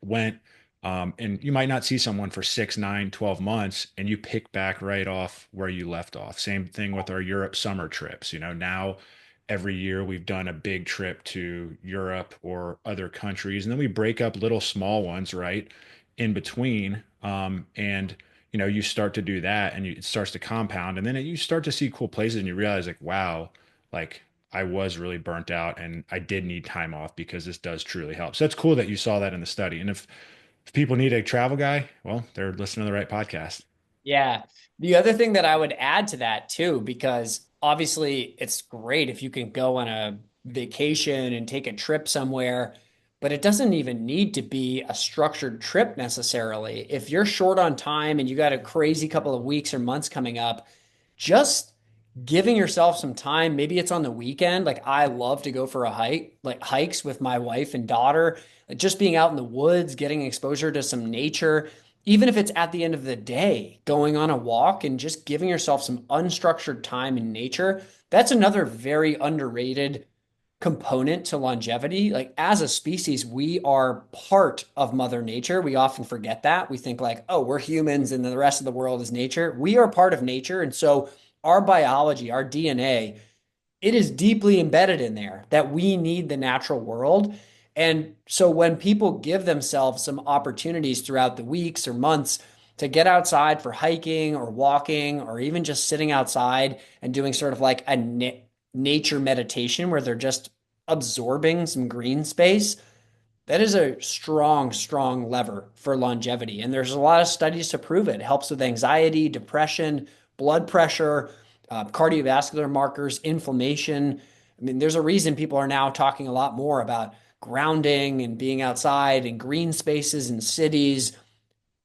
went, and you might not see someone for 6, 9, 12 months, and you pick back right off where you left off. Same thing with our Europe summer trips. Now every year we've done a big trip to Europe or other countries, and then we break up little small ones, right, in between. And you start to do that, and it starts to compound, and then you start to see cool places, and you realize like, wow, like I was really burnt out and I did need time off because this does truly help. So that's cool that you saw that in the study. And if people need a travel guy, well, they're listening to the right podcast. Yeah. The other thing that I would add to that too, because obviously it's great if you can go on a vacation and take a trip somewhere, but it doesn't even need to be a structured trip necessarily. If you're short on time and you got a crazy couple of weeks or months coming up, just giving yourself some time. Maybe it's on the weekend. Like I love to go for a hike, like hikes with my wife and daughter, like just being out in the woods, getting exposure to some nature, even if it's at the end of the day, going on a walk and just giving yourself some unstructured time in nature. That's another very underrated component to longevity. Like as a species, we are part of Mother Nature. We often forget that. We think like, oh, we're humans and the rest of the world is nature. We are part of nature. And so our biology, our DNA, it is deeply embedded in there that we need the natural world. And so when people give themselves some opportunities throughout the weeks or months to get outside for hiking or walking or even just sitting outside and doing sort of like a nature meditation where they're just absorbing some green space, that is a strong, strong lever for longevity. And there's a lot of studies to prove it. It helps with anxiety, depression, blood pressure, cardiovascular markers, inflammation. I mean, there's a reason people are now talking a lot more about grounding and being outside in green spaces in cities.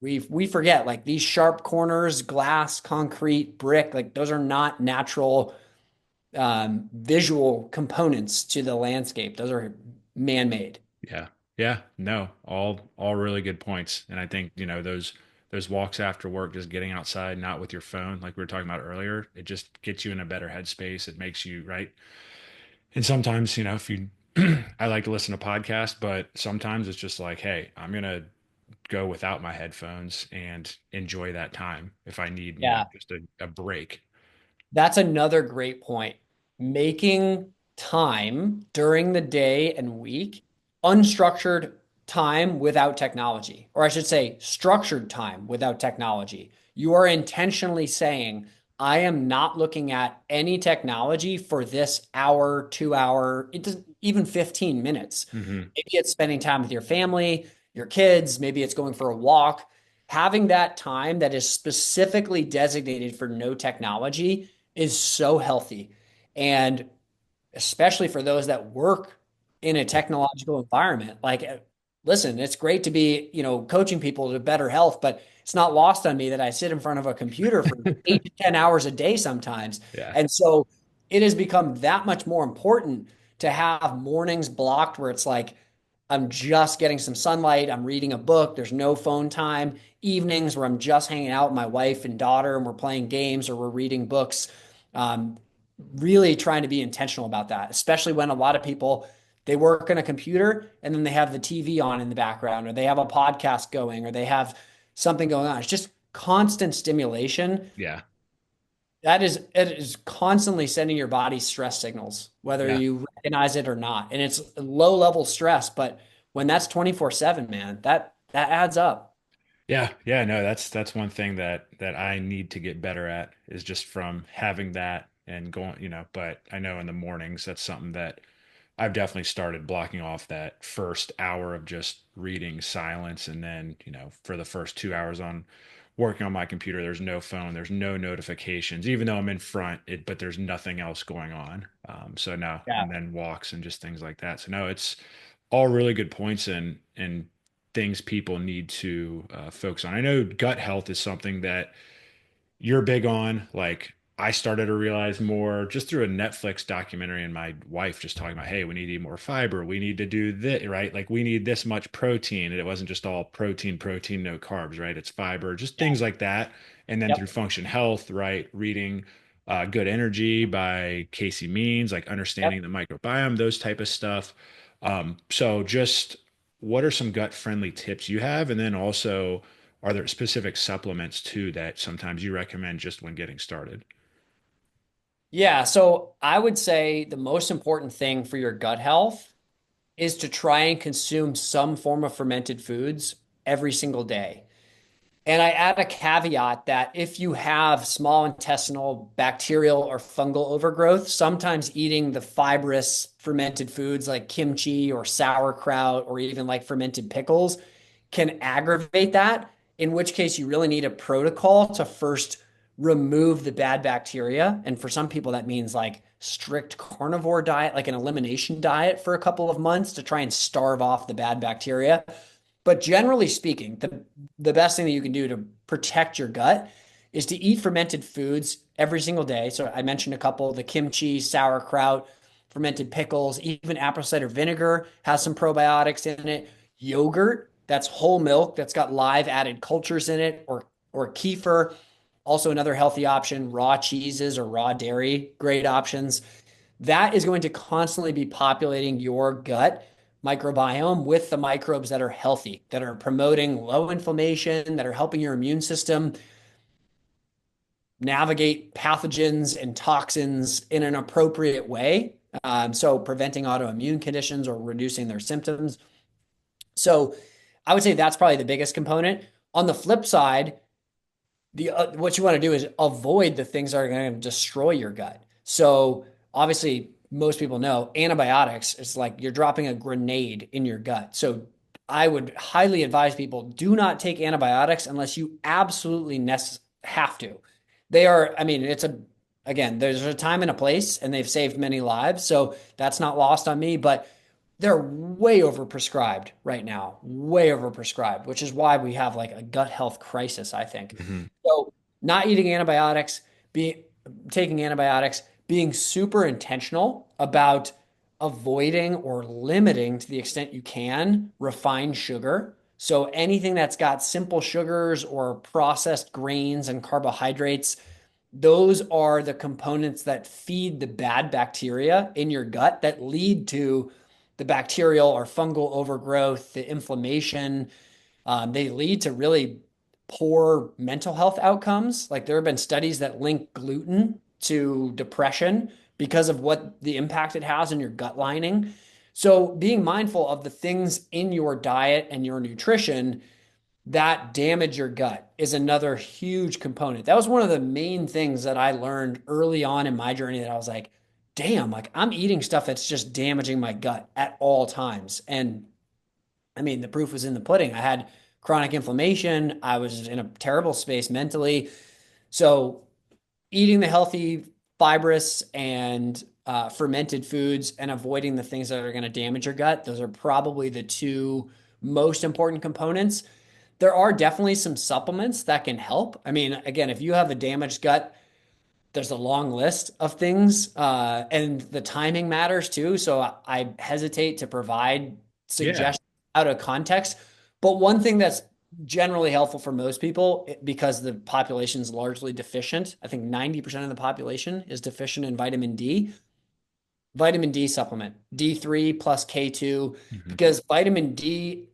We forget like these sharp corners, glass, concrete, brick, like those are not natural visual components to the landscape. Those are man-made. Yeah. Yeah. No, all really good points. And I think, those walks after work, just getting outside, not with your phone, like we were talking about earlier, it just gets you in a better headspace. It makes you right. And sometimes, if you I like to listen to podcasts, but sometimes it's just like, hey, I'm gonna go without my headphones and enjoy that time if I need, Yeah. just a break. That's another great point. Making time during the day and week, unstructured time without technology, or I should say, structured time without technology. You are intentionally saying, I am not looking at any technology for this hour, 2 hour, it doesn't even 15 minutes. Hmm. Maybe it's spending time with your family, your kids, maybe it's going for a walk. Having that time that is specifically designated for no technology is so healthy. And especially for those that work in a technological environment, like, listen, it's great to be, coaching people to better health, but it's not lost on me that I sit in front of a computer for 8 to 10 hours a day sometimes. Yeah. And so it has become that much more important to have mornings blocked where it's like, I'm just getting some sunlight. I'm reading a book. There's no phone time. Evenings where I'm just hanging out with my wife and daughter and we're playing games or we're reading books. Um, really trying to be intentional about that, especially when a lot of people they work on a computer and then they have the TV on in the background or they have a podcast going or they have something going on. It's just constant stimulation. Yeah. it is constantly sending your body stress signals, whether Yeah. you recognize it or not. And it's low level stress, but when that's 24/7, man, that adds up. Yeah, yeah, no, that's one thing that I need to get better at is just from having that and going, but I know in the mornings that's something that I've definitely started blocking off that first hour of just reading silence and then, for the first 2 hours on working on my computer, there's no phone, there's no notifications, even though I'm in front, but there's nothing else going on. So no, Yeah. and then walks and just things like that. So no, it's all really good points and things people need to focus on. I know gut health is something that you're big on. Like I started to realize more just through a Netflix documentary and my wife just talking about, hey, we need to eat more fiber. We need to do this, right? Like we need this much protein. And it wasn't just all protein, protein, no carbs, right? It's fiber, just Yeah. things like that. And then through Yep. Function Health, right? Reading Good Energy by Casey Means, like Yep. understanding the microbiome, those type of stuff. So just what are some gut friendly tips you have? And then also, are there specific supplements too that sometimes you recommend just when getting started? Yeah. So I would say the most important thing for your gut health is to try and consume some form of fermented foods every single day. And I add a caveat that if you have small intestinal bacterial or fungal overgrowth, sometimes eating the fibrous fermented foods like kimchi or sauerkraut or even like fermented pickles can aggravate that, in which case you really need a protocol to first remove the bad bacteria. And for some people, that means like strict carnivore diet, like an elimination diet for a couple of months to try and starve off the bad bacteria. But generally speaking, the best thing that you can do to protect your gut is to eat fermented foods every single day. So I mentioned a couple, the kimchi, sauerkraut, fermented pickles, even apple cider vinegar has some probiotics in it. Yogurt, that's whole milk that's got live added cultures in it, or kefir, also another healthy option. Raw cheeses or raw dairy, great options. That is going to constantly be populating your gut microbiome with the microbes that are healthy, that are promoting low inflammation, that are helping your immune system navigate pathogens and toxins in an appropriate way. So preventing autoimmune conditions or reducing their symptoms. So I would say that's probably the biggest component. On the flip side, the what you want to do is avoid the things that are going to destroy your gut. So obviously, most people know antibiotics is like you're dropping a grenade in your gut. So I would highly advise people do not take antibiotics unless you absolutely have to. They are, I mean, it's a again, there's a time and a place, and they've saved many lives. So that's not lost on me, but they're way overprescribed right now, way overprescribed, which is why we have like a gut health crisis, I think. Hmm. So, not eating antibiotics, being taking antibiotics, being super intentional about avoiding or limiting to the extent you can refined sugar. So anything that's got simple sugars or processed grains and carbohydrates, those are the components that feed the bad bacteria in your gut that lead to the bacterial or fungal overgrowth, the inflammation. They lead to really poor mental health outcomes. Like there have been studies that link gluten to depression because of what the impact it has on your gut lining. So being mindful of the things in your diet and your nutrition that damage your gut is another huge component. That was one of the main things that I learned early on in my journey that I was like, damn, like I'm eating stuff that's just damaging my gut at all times. And I mean, the proof was in the pudding. I had chronic inflammation. I was in a terrible space mentally. So eating the healthy, fibrous, and fermented foods and avoiding the things that are going to damage your gut, those are probably the two most important components. There are definitely some supplements that can help. I mean, again, if you have a damaged gut, there's a long list of things, and the timing matters too. So I hesitate to provide Yeah. suggestions out of context. But one thing that's generally helpful for most people, because the population is largely deficient, I think 90% of the population is deficient in vitamin D. Vitamin D supplement, D3 plus K2, Hmm. because vitamin D,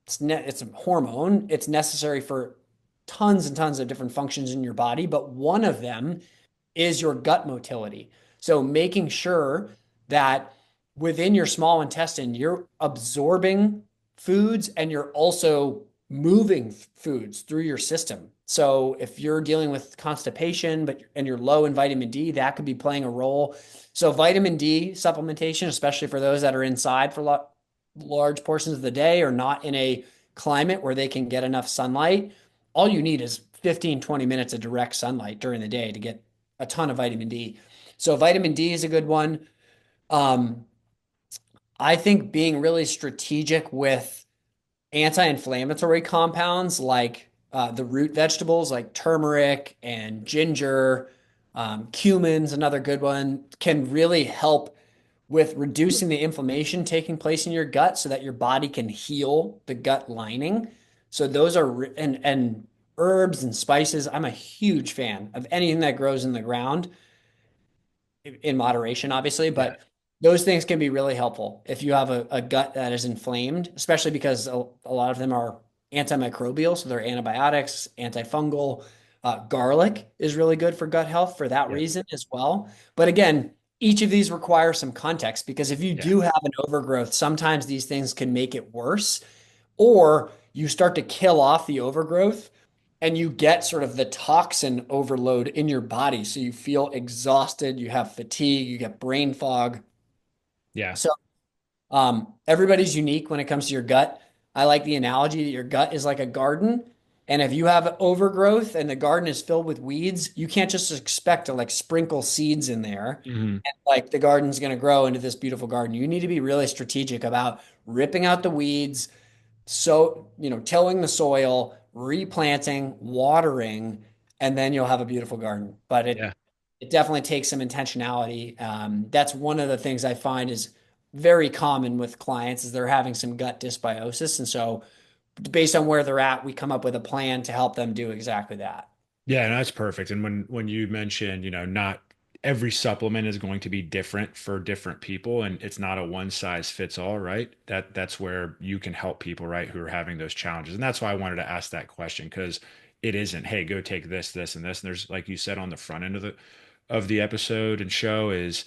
it's a hormone. It's necessary for tons and tons of different functions in your body, but one of them is your gut motility. So making sure that within your small intestine, you're absorbing foods and you're also moving foods through your system. So if you're dealing with constipation and you're low in vitamin D, that could be playing a role. So vitamin D supplementation, especially for those that are inside for large portions of the day or not in a climate where they can get enough sunlight, all you need is 15, 20 minutes of direct sunlight during the day to get a ton of vitamin D. So vitamin D is a good one. Um, I think being really strategic with anti-inflammatory compounds like the root vegetables like turmeric and ginger, cumin's another good one, can really help with reducing the inflammation taking place in your gut so that your body can heal the gut lining. So those are and herbs and spices. I'm a huge fan of anything that grows in the ground in moderation, obviously, Yeah. but those things can be really helpful if you have a gut that is inflamed, especially because a lot of them are antimicrobial, so they're antibiotics, antifungal. Garlic is really good for gut health for that Yeah. reason as well. But again, each of these requires some context because if you Yeah. do have an overgrowth, sometimes these things can make it worse, or you start to kill off the overgrowth and you get sort of the toxin overload in your body. So you feel exhausted, you have fatigue, you get brain fog. Yeah. So everybody's unique when it comes to your gut. I like the analogy that your gut is like a garden. And if you have overgrowth and the garden is filled with weeds, you can't just expect to like sprinkle seeds in there Hmm. and like the garden's going to grow into this beautiful garden. You need to be really strategic about ripping out the weeds, so, tilling the soil, replanting, watering, and then you'll have a beautiful garden. But Yeah. it definitely takes some intentionality. That's one of the things I find is very common with clients is they're having some gut dysbiosis. And so based on where they're at, we come up with a plan to help them do exactly that. Yeah, no, that's perfect. And when you mentioned, not every supplement is going to be different for different people, and it's not a one size fits all, right? That's where you can help people, right, who are having those challenges. And that's why I wanted to ask that question because it isn't, hey, go take this, this, and this. And there's, like you said, on the front end of the episode and show is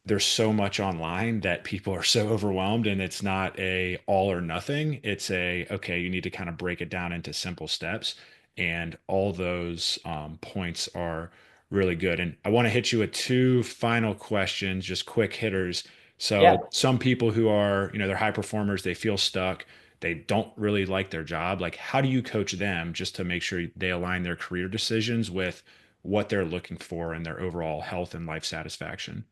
there's so much online that people are so overwhelmed and it's not a all or nothing. It's a, okay, you need to kind of break it down into simple steps. And all those points are really good. And I want to hit you with two final questions, just quick hitters. Yeah. So some people who are, they're high performers, they feel stuck. They don't really like their job. Like, how do you coach them just to make sure they align their career decisions with what they're looking for in their overall health and life satisfaction?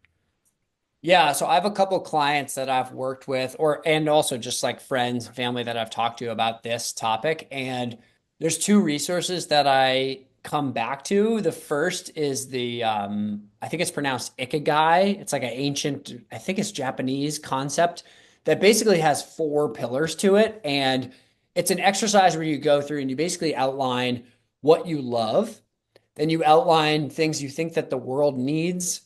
Yeah, so I have a couple clients that I've worked with and also just like friends and family that I've talked to about this topic. And there's two resources that I come back to. The first is the I think it's pronounced ikigai. It's like an ancient, I think it's Japanese concept that basically has four pillars to it. And it's an exercise where you go through and you basically outline what you love, then you outline things you think that the world needs,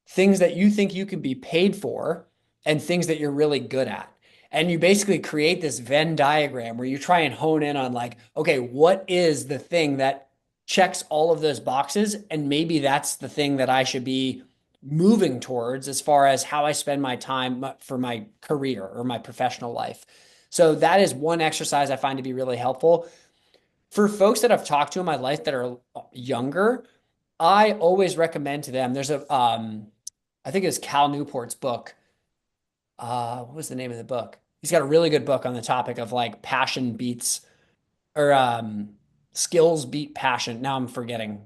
things that you think you can be paid for, and things that you're really good at. And you basically create this Venn diagram where you try and hone in on, like, okay, what is the thing that checks all of those boxes? And maybe that's the thing that I should be moving towards as far as how I spend my time for my career or my professional life. So that is one exercise I find to be really helpful. For folks that I've talked to in my life that are younger, I always recommend to them. There's I think it's Cal Newport's book. What was the name of the book? He's got a really good book on the topic of like passion beats or skills beat passion. Now I'm forgetting.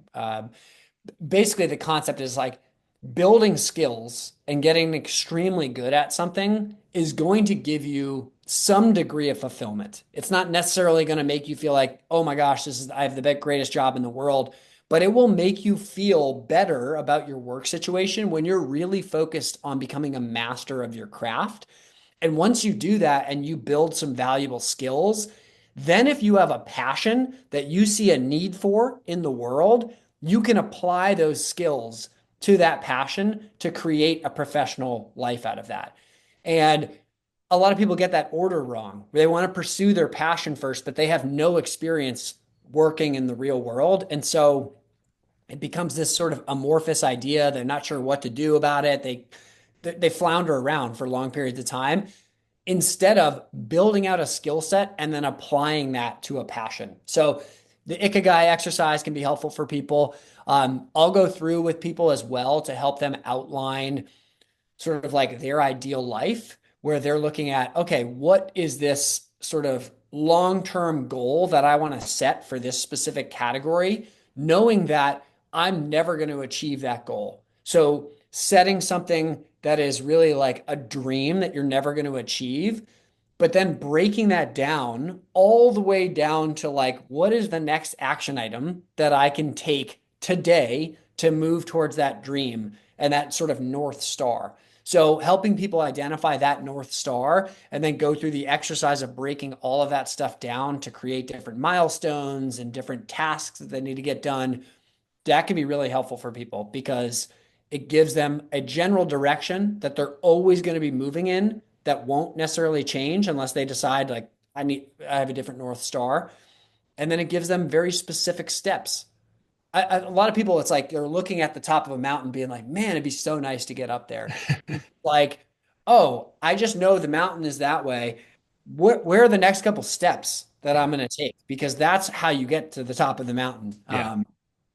Basically, the concept is like building skills and getting extremely good at something is going to give you some degree of fulfillment. It's not necessarily going to make you feel like, oh my gosh, I have the greatest job in the world, but it will make you feel better about your work situation when you're really focused on becoming a master of your craft. And once you do that and you build some valuable skills, then if you have a passion that you see a need for in the world, you can apply those skills to that passion to create a professional life out of that. And a lot of people get that order wrong. They want to pursue their passion first, but they have no experience working in the real world. And so it becomes this sort of amorphous idea. They're not sure what to do about it. They flounder around for long periods of time instead of building out a skill set and then applying that to a passion. So the Ikigai exercise can be helpful for people. I'll go through with people as well to help them outline sort of like their ideal life, where they're looking at, okay, what is this sort of long term goal that I want to set for this specific category, knowing that I'm never going to achieve that goal. So, setting something that is really like a dream that you're never going to achieve, but then breaking that down all the way down to like, what is the next action item that I can take today to move towards that dream and that sort of North Star. So, helping people identify that North Star and then go through the exercise of breaking all of that stuff down to create different milestones and different tasks that they need to get done, that can be really helpful for people because it gives them a general direction that they're always going to be moving in that won't necessarily change unless they decide like I have a different North Star. And then it gives them very specific steps. A lot of people, it's like they're looking at the top of a mountain being like, man, it'd be so nice to get up there. Like, oh, I just know the mountain is that way. Where are the next couple steps that I'm going to take? Because that's how you get to the top of the mountain. Yeah.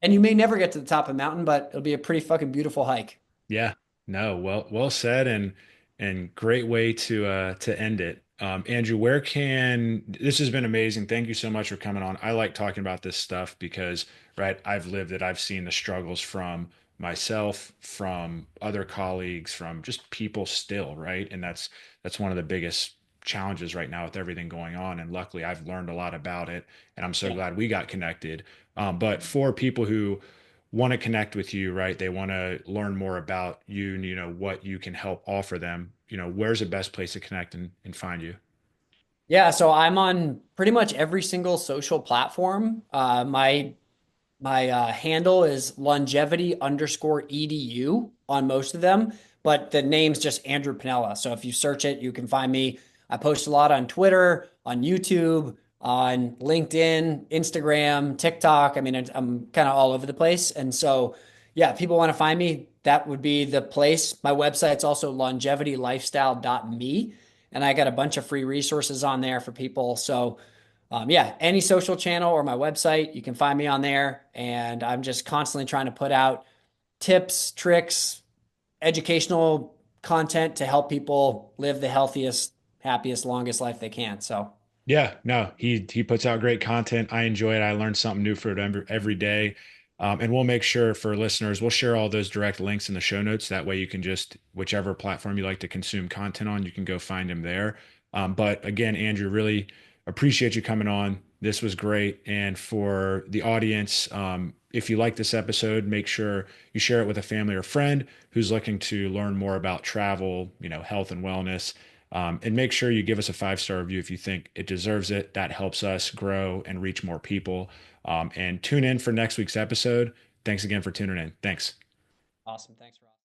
And you may never get to the top of the mountain, but it'll be a pretty fucking beautiful hike. Yeah. No, well said, and great way to end it. Andrew, where can this has been amazing. Thank you so much for coming on. I like talking about this stuff because, right, I've lived it. I've seen the struggles from myself, from other colleagues, from just people still, right? And that's one of the biggest challenges right now with everything going on. And luckily, I've learned a lot about it, and I'm so Yeah. glad we got connected. But for people who want to connect with you, right? They want to learn more about you and what you can help offer them. Where's the best place to connect and find you? Yeah, so I'm on pretty much every single social platform. My handle is longevity underscore edu on most of them, but the name's just Andrew Piniella. So if you search it, you can find me. I post a lot on Twitter, on YouTube, on LinkedIn, Instagram, TikTok. I mean, I'm kind of all over the place. And so, yeah, if people want to find me, that would be the place. My website's also longevitylifestyle.me, and I got a bunch of free resources on there for people. So, yeah, any social channel or my website, you can find me on there. And I'm just constantly trying to put out tips, tricks, educational content to help people live the healthiest, happiest, longest life they can. So Yeah, no, he puts out great content. I enjoy it. I learn something new for it every day. And we'll make sure for listeners, we'll share all those direct links in the show notes. That way you can just, whichever platform you like to consume content on, you can go find him there. But again, Andrew, really appreciate you coming on. This was great. And for the audience, if you like this episode, make sure you share it with a family or friend who's looking to learn more about travel, health and wellness. And make sure you give us a 5-star review if you think it deserves it. That helps us grow and reach more people. And tune in for next week's episode. Thanks again for tuning in. Thanks. awesome. Thanks, Rob.